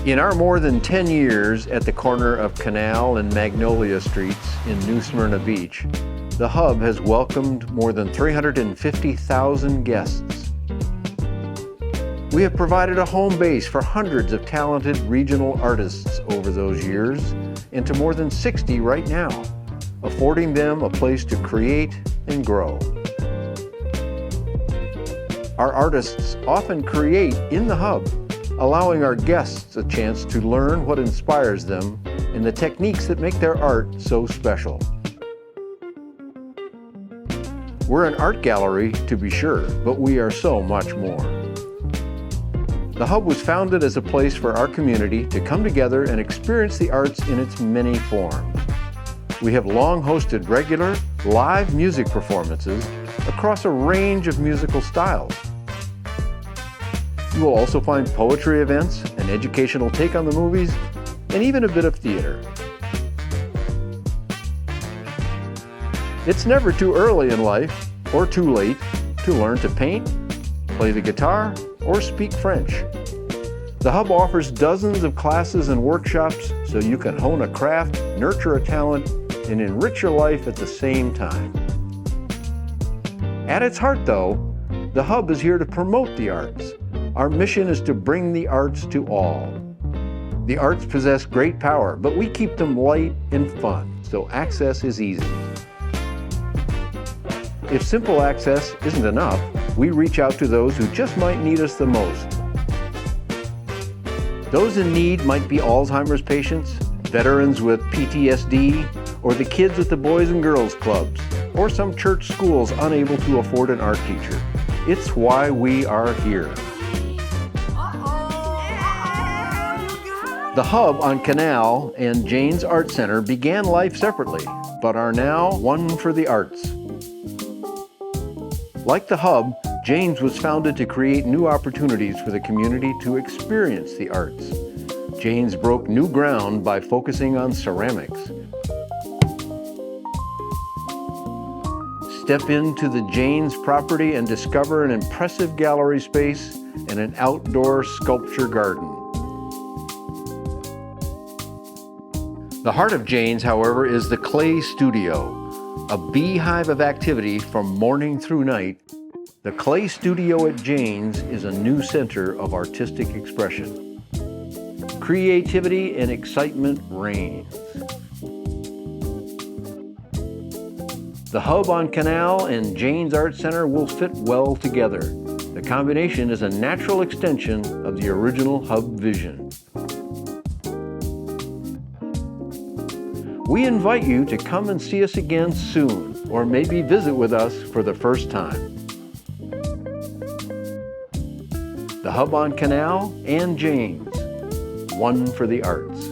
In our more than 10 years at the corner of Canal and Magnolia Streets in New Smyrna Beach, the Hub has welcomed more than 350,000 guests. We have provided a home base for hundreds of talented regional artists over those years, and to more than 60 right now, affording them a place to create and grow. Our artists often create in the Hub, allowing our guests a chance to learn what inspires them and the techniques that make their art so special. We're an art gallery, to be sure, but we are so much more. The Hub was founded as a place for our community to come together and experience the arts in its many forms. We have long hosted regular, live music performances across a range of musical styles. You will also find poetry events, an educational take on the movies, and even a bit of theater. It's never too early in life, or too late, to learn to paint, play the guitar, or speak French. The Hub offers dozens of classes and workshops so you can hone a craft, nurture a talent, and enrich your life at the same time. At its heart, though, the Hub is here to promote the arts. Our mission is to bring the arts to all. The arts possess great power, but we keep them light and fun, so access is easy. If simple access isn't enough, we reach out to those who just might need us the most. Those in need might be Alzheimer's patients, veterans with PTSD, or the kids at the Boys and Girls Clubs, or some church schools unable to afford an art teacher. It's why we are here. The Hub on Canal and Jane's Art Center began life separately, but are now one for the arts. Like the Hub, Jane's was founded to create new opportunities for the community to experience the arts. Jane's broke new ground by focusing on ceramics. Step into the Jane's property and discover an impressive gallery space and an outdoor sculpture garden. The heart of Jane's, however, is the Clay Studio, a beehive of activity from morning through night. The Clay Studio at Jane's is a new center of artistic expression. Creativity and excitement reigns. The Hub on Canal and Jane's Art Center will fit well together. The combination is a natural extension of the original Hub vision. We invite you to come and see us again soon, or maybe visit with us for the first time. The Hub on Canal and Jane's, one for the arts.